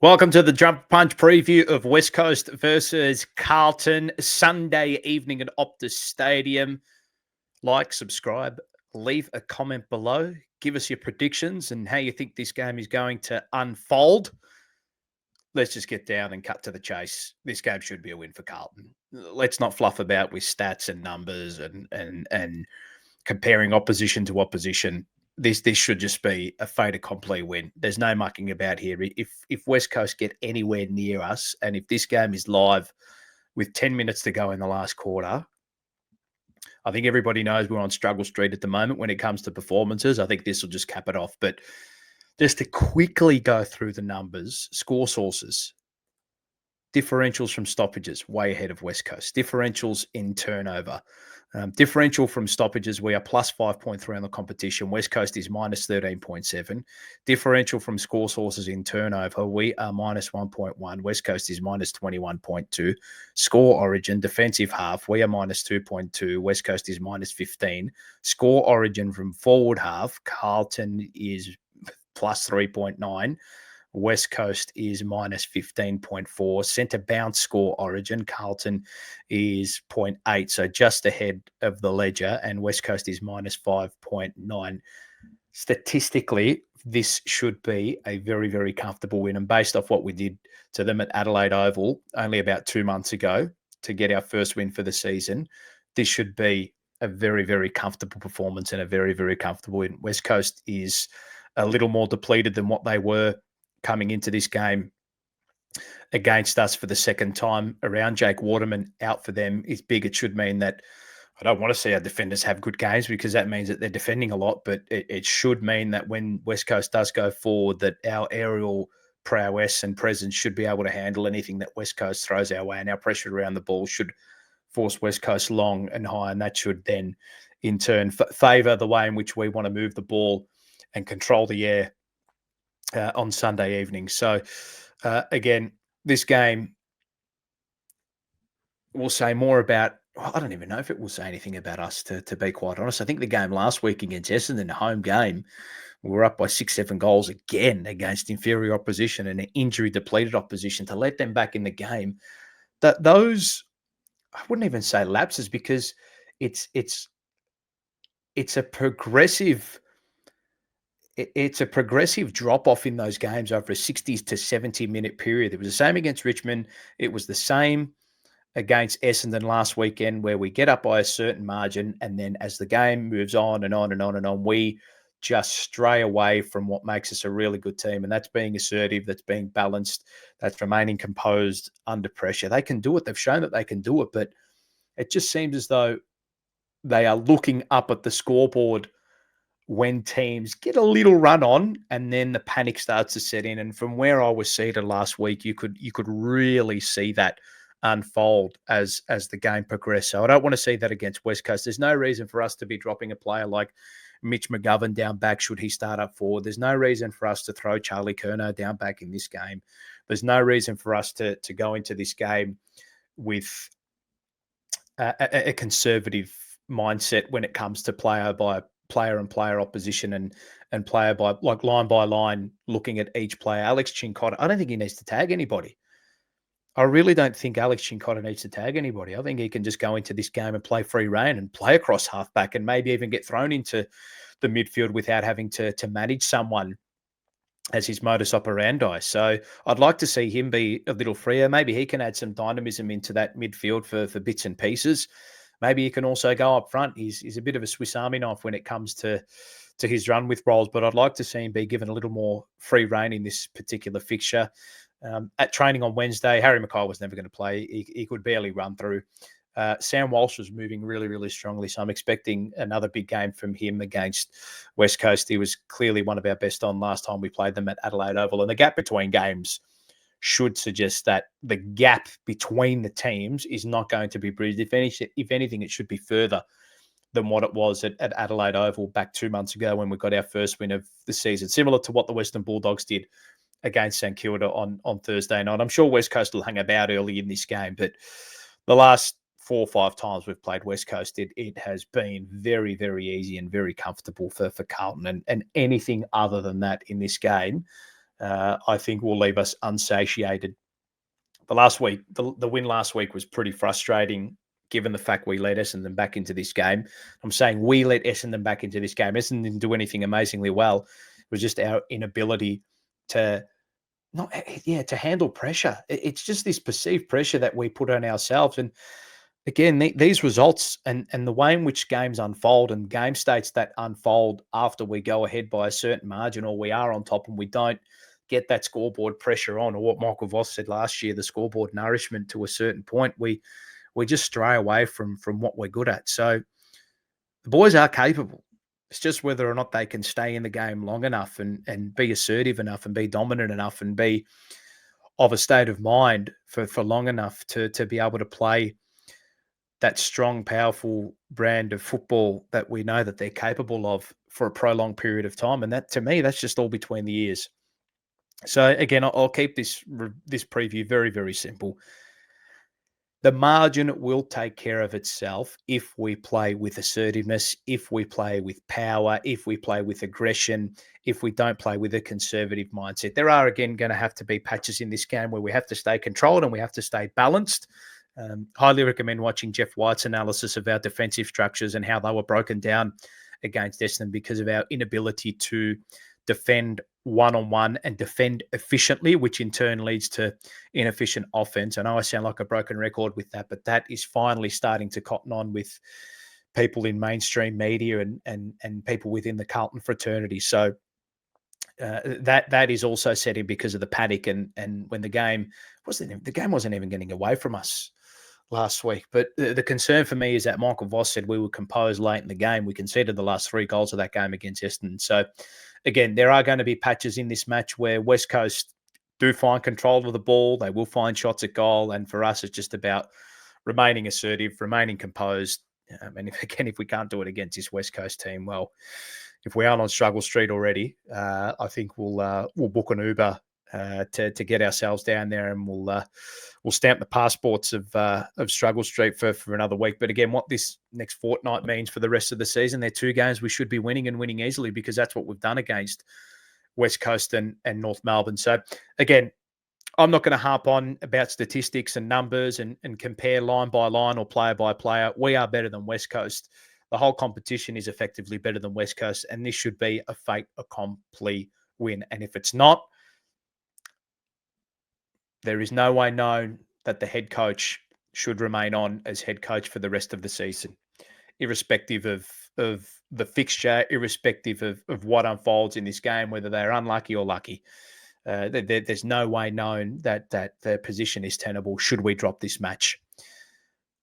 Welcome to the Jump Punch preview of West Coast versus Carlton, Sunday evening at Optus Stadium. Like, subscribe, leave a comment below. Give us your predictions and how you think this game is going to unfold. Let's just get down and cut to the chase. This game should be a win for Carlton. Let's not fluff about with stats and numbers and comparing opposition to opposition. This should just be a fait accompli win. There's no mucking about here. If West Coast get anywhere near us, and if this game is live with 10 minutes to go in the last quarter, I think everybody knows we're on struggle street at the moment when it comes to performances. I think this will just cap it off. But just to quickly go through the numbers, score sources, differentials from stoppages, way ahead of West Coast. Differentials in turnover. Differential from stoppages, we are plus 5.3 on the competition. West Coast is minus 13.7. Differential from score sources in turnover, we are minus 1.1. West Coast is minus 21.2. Score origin, defensive half, we are minus 2.2. West Coast is minus 15. Score origin from forward half, Carlton is plus 3.9. West Coast is minus 15.4. Centre bounce score origin, Carlton is 0.8, so just ahead of the ledger, and West Coast is minus 5.9. Statistically, this should be a very, very comfortable win. And based off what we did to them at Adelaide Oval only about 2 months ago to get our first win for the season, this should be a very, very comfortable performance and a very, very comfortable win. West Coast is a little more depleted than what they were coming into this game against us for the second time around. Jake Waterman out for them is big. It should mean that I don't want to see our defenders have good games because that means that they're defending a lot, but it should mean that when West Coast does go forward, that our aerial prowess and presence should be able to handle anything that West Coast throws our way, and our pressure around the ball should force West Coast long and high, and that should then in turn favour the way in which we want to move the ball and control the air on Sunday evening. So, again, this game will say more about, well, I don't even know if it will say anything about us, to be quite honest. I think the game last week against Essendon, the home game, we were up by 6-7 goals again against inferior opposition and an injury-depleted opposition. To let them back in the game, those, I wouldn't even say lapses because it's a progressive it's a progressive drop-off in those games over a 60 to 70-minute period. It was the same against Richmond. It was the same against Essendon last weekend, where we get up by a certain margin, and then as the game moves on and on and on and on, we just stray away from what makes us a really good team, and that's being assertive, that's being balanced, that's remaining composed under pressure. They can do it. They've shown that they can do it, but it just seems as though they are looking up at the scoreboard when teams get a little run on, and then the panic starts to set in. And from where I was seated last week, you could really see that unfold as the game progressed. So I don't want to see that against West Coast. There's no reason for us to be dropping a player like Mitch McGovern down back should he start up forward. There's no reason for us to throw Charlie Curnow down back in this game. There's no reason for us to go into this game with a conservative mindset when it comes to player by player and player opposition and player by line looking at each player. Alex Cincotta, I don't think he needs to tag anybody. I really don't think Alex Cincotta needs to tag anybody. I think he can just go into this game and play free rein and play across halfback and maybe even get thrown into the midfield without having to manage someone as his modus operandi. So I'd like to see him be a little freer. Maybe he can add some dynamism into that midfield for bits and pieces. Maybe he can also go up front. He's a bit of a Swiss Army knife when it comes to his run with roles, but I'd like to see him be given a little more free rein in this particular fixture. At training on Wednesday, Harry Mackay was never going to play. He could barely run through. Sam Walsh was moving really, really strongly, so I'm expecting another big game from him against West Coast. He was clearly one of our best on last time we played them at Adelaide Oval, and the gap between games should suggest that the gap between the teams is not going to be bridged. If anything, it should be further than what it was at Adelaide Oval back 2 months ago when we got our first win of the season, similar to what the Western Bulldogs did against St Kilda on Thursday night. I'm sure West Coast will hang about early in this game, but the last 4 or 5 times we've played West Coast, it has been very, very easy and very comfortable for Carlton. And anything other than that in this game I think will leave us unsatiated. The win last week was pretty frustrating, given the fact we let Essendon back into this game. I'm saying we let Essendon back into this game. Essendon didn't do anything amazingly well. It was just our inability to not, yeah, to handle pressure. It's just this perceived pressure that we put on ourselves. And again, these results and the way in which games unfold and game states that unfold after we go ahead by a certain margin or we are on top and we don't get that scoreboard pressure on, or what Michael Voss said last year, the scoreboard nourishment to a certain point, we just stray away from what we're good at. So the boys are capable. It's just whether or not they can stay in the game long enough and be assertive enough and be dominant enough and be of a state of mind for long enough to be able to play that strong, powerful brand of football that we know that they're capable of for a prolonged period of time. And that, to me, that's just all between the ears. So again, I'll keep this preview very, very simple. The margin will take care of itself if we play with assertiveness, if we play with power, if we play with aggression, if we don't play with a conservative mindset. There are, again, going to have to be patches in this game where we have to stay controlled and we have to stay balanced. Highly recommend watching Jeff White's analysis of our defensive structures and how they were broken down against Essendon because of our inability to defend one-on-one and defend efficiently, which in turn leads to inefficient offense. I know I sound like a broken record with that, but that is finally starting to cotton on with people in mainstream media and people within the Carlton fraternity. So that is also setting because of the panic and when the game wasn't even getting away from us last week. But the concern for me is that Michael Voss said we were composed late in the game. We conceded the last 3 goals of that game against Essendon. So again, there are going to be patches in this match where West Coast do find control of the ball. They will find shots at goal. And for us, it's just about remaining assertive, remaining composed. And if we can't do it against this West Coast team, well, if we aren't on Struggle Street already, I think we'll book an Uber to get ourselves down there, and we'll stamp the passports of Struggle Street for another week. But again, what this next fortnight means for the rest of the season, they're 2 games we should be winning and winning easily because that's what we've done against West Coast and North Melbourne. So again, I'm not going to harp on about statistics and numbers and compare line by line or player by player. We are better than West Coast. The whole competition is effectively better than West Coast, and this should be a fait accompli win. And if it's not, there is no way known that the head coach should remain on as head coach for the rest of the season, irrespective of the fixture, irrespective of what unfolds in this game, whether they're unlucky or lucky. There's no way known that their position is tenable should we drop this match.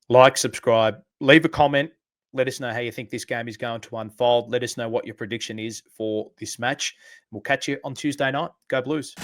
Like, subscribe, leave a comment. Let us know how you think this game is going to unfold. Let us know what your prediction is for this match. We'll catch you on Tuesday night. Go Blues.